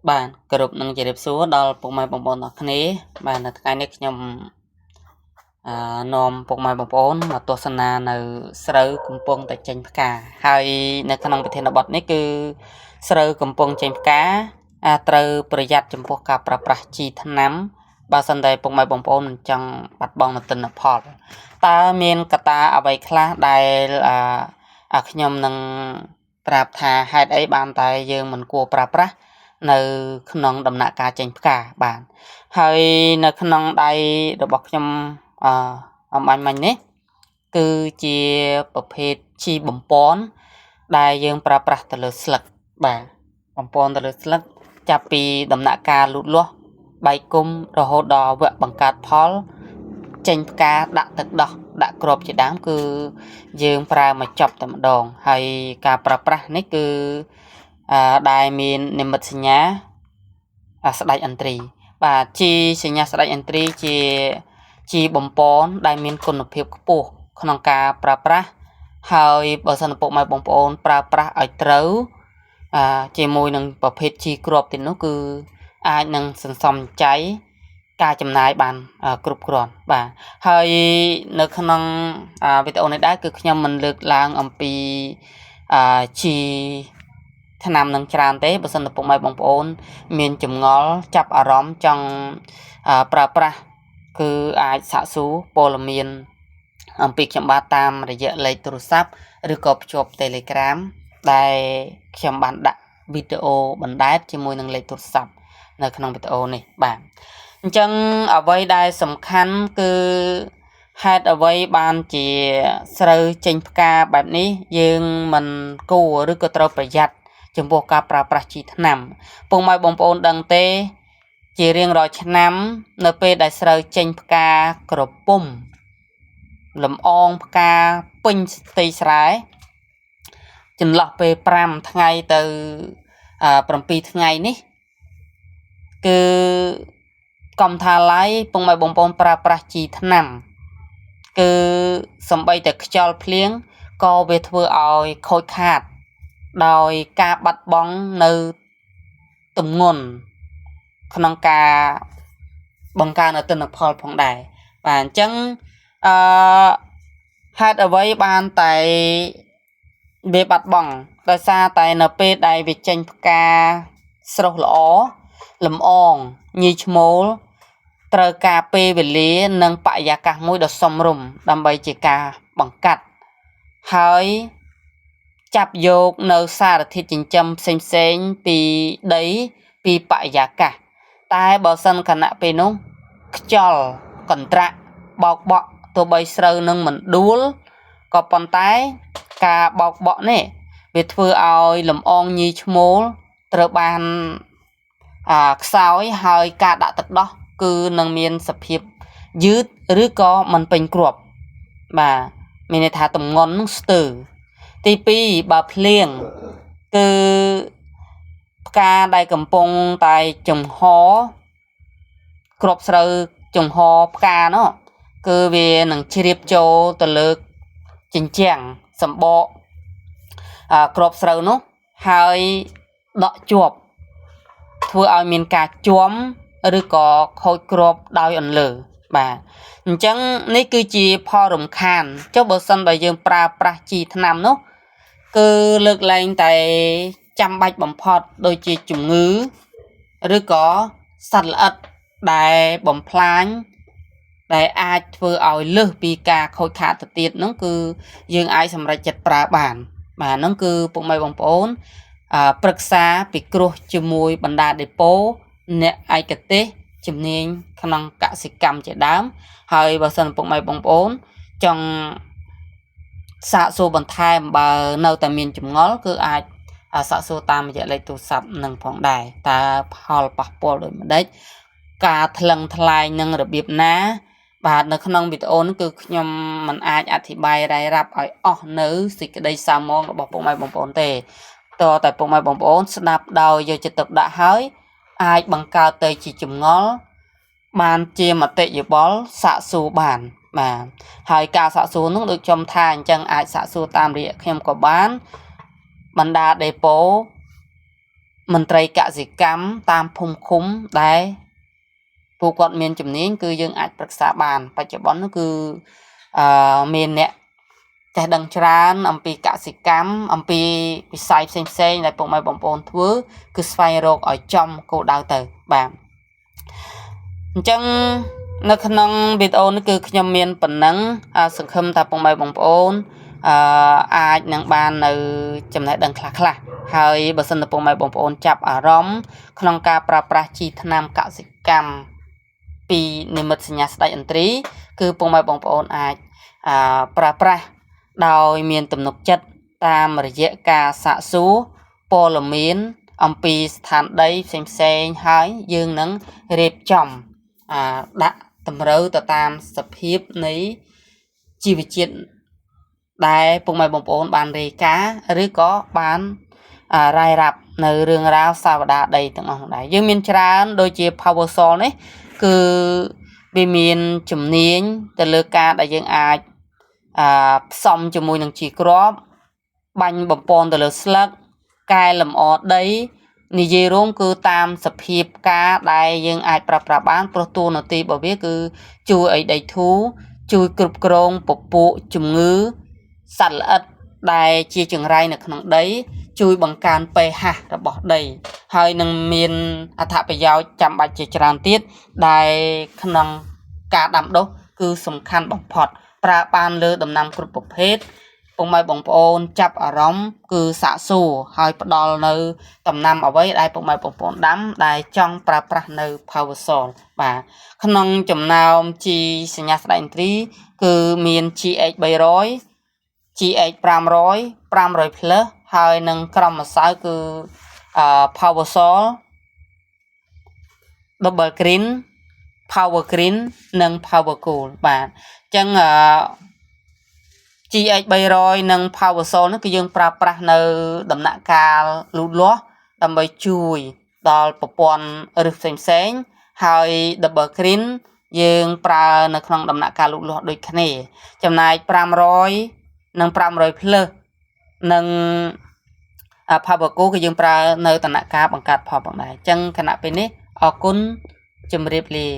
Bạn គ្រប់នឹងជម្រាបសួរដល់ពុកម៉ែបងប្អូនទាំងអស់គ្នាបាទនៅថ្ងៃនេះខ្ញុំនាំពុកម៉ែបងប្អូនមកទស្សនានៅស្រូវកំពុងតែចេញផ្កាហើយនៅក្នុងប្រធានបទនេះគឺស្រូវកំពុងចេញផ្កាត្រូវប្រយ័ត្នចំពោះការប្រើប្រាស់ជីថ្នាំបើសិនតែពុកម៉ែបងប្អូនមិនចង់បាត់បង់នូវទិន្នផលតើមានកត្តាអ្វីខ្លះដែលខ្ញុំនឹងប្រាប់ថាហេតុអីបានតែយើងមិនគួរប្រើប្រាស់នៅក្នុងដំណាក់កាលចេញផ្កាបាទហើយនៅក្នុងដៃរបស់ខ្ញុំអំបញ្ញមិញនេះគឺជាប្រភេទជីបំពន់ដែលយើងប្រើប្រាស់ទៅលើស្លឹកបាទបំពន់ទៅលើស្លឹកចាប់ពីដំណាក់កាលលូតលាស់បែកគុំរហូតដល់វគ្គបង្កើតផលចេញផ្កាដាក់ទឹកដោះដាក់គ្រាប់ជាដើមគឺយើងប្រើមកចប់តែម្ដងហើយការប្រើប្រាស់នេះគឺដែលមាននិមិត្តសញ្ញាស្ដេចឥន្ទ្រីបាទជីសញ្ញាស្ដេចឥន្ទ្រីជាជីបំពន់ដែលមានគុណភាពខ្ពស់ក្នុងការប្រើប្រាស់ហើយបើសិនពុកម៉ែបងប្អូនប្រើប្រាស់ឲ្យត្រូវជាមួយនឹងប្រភេទជីគ្រាប់ទៀតនោះគឺអាចនឹងសន្សំចៃការចំណាយបានគ្រប់គ្រាន់បាទហើយនៅក្នុងវីដេអូនេះដែរគឺខ្ញុំមិនលើកឡើងអំពីជីថ្នាំនឹងច្រើនទេបើសិនតែពុកម៉ែបងប្អូនមានចម្ងល់ចាប់អារម្មណ៍ចង់ប្រើប្រាស់គឺអាចសាកសួរព័ត៌មានអំពីខ្ញុំបាទតាមរយៈលេខទូរស័ព្ទឬក៏ភ្ជាប់ Telegram ដែលខ្ញុំបានដាក់វីដេអូបណ្ដែតជាមួយនឹងលេខទូរស័ព្ទនៅក្នុងវីដេអូនេះបាទអញ្ចឹងអ្វីដែលសំខាន់គឺហេតុអ្វីបានជាស្រូវចេញផ្កាបែបនេះយើងមិនគួរឬក៏ត្រូវប្រយ័ត្នចំពោះការប្រើប្រាស់ជីថ្នាំពុកម៉ែបងប្អូនដឹងទេជារៀងរាល់ឆ្នាំនៅពេលដែលស្រូវចេញផ្កាក្រពុំលំអងផ្កាពេញស្ទីស្រែចន្លោះពេល5ថ្ងៃទៅ7ថ្ងៃនេះគឺកំថាឡៃពុកម៉ែបងប្អូនប្រើប្រាស់ជីថ្នាំគឺសំបីតែខ្យល់ភ្លៀងក៏វាធ្វើឲ្យខូចខាតដោយការបាត់បង់នៅទម្ងន់ក្នុងការបង្កើនទិន្នផលផងដែរបាទអញ្ចឹងហេតុអ្វីបានតែវាបាត់បង់ដោយសារតែនៅពេលដែលវាចេញផ្កាស្រស់ល្អលំអងញីឈ្មោលត្រូវការពេលវេលានិងបរិយាកាសមួយដ៏សមរម្យដើម្បីជាការបង្កាត់ហើយចាប់យកនៅសារធាតុចិញ្ចឹមផ្សេងៗពីដីពីបរិយាកាសតែបើសិនគណៈពេលនោះខ្យល់កន្ត្រាក់បោកបក់ទោះបីស្រូវនឹងមិនដួលក៏ប៉ុន្តែការបោកបក់នេះវាធ្វើឲ្យលំអងញីឈ្មោលត្រូវបានខ្សោយហើយការដាក់ទឹកដោះគឺនឹងមានសភាពយឺតឬក៏មិនពេញគ្រាប់បាទមានន័យថាទម្ងន់នឹងស្ទើរទី2បើភ្លៀងគឺផ្កាដែលកំពុងតែចំហគ្រាប់ស្រូវចំហផ្កានោះគឺវានឹងជ្រាបចូលទៅលើជញ្ជាំងសម្បកគ្រាប់ស្រូវនោះហើយដក់ជាប់ធ្វើឲ្យមានការជាំឬក៏ខូចគ្រាប់ដោយអន្លើបាទអញ្ចឹងនេះគឺជាផលរំខានចុះបើសិនបើយើងប្រើប្រាស់ជីថ្នាំនោះគឺលើកលែងតែចាំបាច់បំផុតដូចជាជំងឺឬក៏សត្វល្អិតដែលបំផ្លាញដែលអាចធ្វើឲ្យលើសពីការខូចខាតទៅទៀតនោះគឺយើងអាចសម្រេចចិត្តប្រើបានបាទហ្នឹងគឺពុកម៉ែបងប្អូនប្រឹក្សាពិគ្រោះជាមួយបណ្ដាដេប៉ូអ្នកឯកទេសជំនាញក្នុងកសិកម្មជាដើមហើយបើសិនពុកម៉ែបងប្អូនចង់សាកសួរបន្ថែមបើនៅតែមានចម្ងល់គឺអាចសាកសួរតាមរយៈលេខទូរស័ព្ទនឹងផងដែរតើផលប៉ះពាល់ដូចម្ដេចការថ្លឹងថ្លែងនឹងរបៀបណាបាទនៅក្នុងវីដេអូនេះគឺខ្ញុំមិនអាចអធិប្បាយរ៉ាយរ៉ាប់ឲ្យអស់នៅសេចក្តីសៅហ្មងរបស់ពុកម៉ែបងប្អូនទេតើតែពុកម៉ែបងប្អូនស្ដាប់ដោយយកចិត្តទុកដាក់ហើយអាចបង្កើតទៅជាចម្ងល់បានជាមតិយោបល់សាកសួរបានបាទហើយការសាកសួរនោះដូចខ្ញុំថាអញ្ចឹងអាចសាកសួរតាមរយៈខ្ញុំក៏បានបណ្ដាដេប៉ូ មន្ត្រីកសិកម្មតាមភូមិឃុំដែលពួកគាត់មានជំនាញគឺយើងអាចប្រឹក្សាបានបច្ចុប្បន្ននោះគឺមានអ្នកចេះដឹងច្រើនអំពីកសិកម្មអំពីវិស័យផ្សេងៗដែលពុកម៉ែបងប្អូនធ្វើគឺស្វែងរកឲ្យចំគោលដៅទៅបាទអញ្ចឹងនៅក្នុងវីដេអូនេះគឺខ្ញុំមានប៉ុណ្ណឹងសង្ឃឹមថាពុកម៉ែបងប្អូនអាចនឹងបាននៅចំណេះដឹងខ្លះៗហើយបើសិនតែពុកម៉ែបងប្អូនចាប់អារម្មណ៍ក្នុងការប្រើប្រាស់ជីថ្នាំកសិកម្មពីនិមិត្តសញ្ញាស្ដេចឥន្ទ្រីគឺពុកម៉ែបងប្អូនអាចប្រើប្រាស់ដោយមានទំនុកចិត្តតាមរយៈការសាកសួរព័ត៌មានអំពីស្ថានដីផ្សេងៗហើយយើងនឹងរៀបចំដាក់តម្រូវទៅតាមសភាពនៃជីវជាតិដែលពុកម៉ែបងប្អូនបានរាយការណ៍ឬក៏បានរាយរាប់នៅរឿងរ៉ាវសាវតាដីទាំងអស់នោះដែរយើងមានច្រើនដូចជា Power Sol នេះគឺវាមានជំនាញទៅលើការដែលយើងអាចផ្សំជាមួយនឹងជីគ្រាប់បាញ់បំពន់ទៅលើស្លឹកកែលម្អដីនិយាយរួមគឺតាមសភាពការដែលយើងអាចប្រើប្រាស់បានព្រោះតួនាទីរបស់វាគឺជួយឲ្យដីធូរជួយគ្រប់គ្រងពពួកជំងឺសត្វល្អិតដែលជាចង្រៃនៅក្នុងដីជួយបង្កើន pH របស់ដីហើយនឹងមានអត្ថប្រយោជន៍ចាំបាច់ជាច្រើនទៀតដែលក្នុងការដាំដុះគឺសំខាន់បំផុតប្រើបានលើដំណាំគ្រប់ប្រភេទពុកម៉ែបងប្អូនចាប់អារម្មណ៍គឺសាកសួរហើយផ្ដល់នៅដំណាំអ្វីដែលពុកម៉ែបងប្អូនដាំដែលចង់ប្រើប្រាស់នៅ Power Sol បាទក្នុងចំណោមជីសញ្ញាស្ដេចឥន្ទ្រីគឺមាន GH 300 GH 500 500 plus ហើយនឹងក្រុមម្សៅគឺ Power Sol Double Green Power Green និង Power Cool បាទអញ្ចឹងGH 300និង Power Sol នេះគឺយើងប្រើប្រាស់នៅដំណាក់កាលលូតលាស់ដើម្បីជួយដល់ប្រព័ន្ធឫសផ្សេងៗហើយ Double Green យើងប្រើនៅក្នុងដំណាក់កាលលូតលាស់ដូចគ្នាចំណែក500និង500 plus និង Power Cool គឺយើងប្រើនៅដំណាក់កាលបង្កើតផលផងដែរអញ្ចឹងគណៈពេលនេះអរគុណជម្រាបលា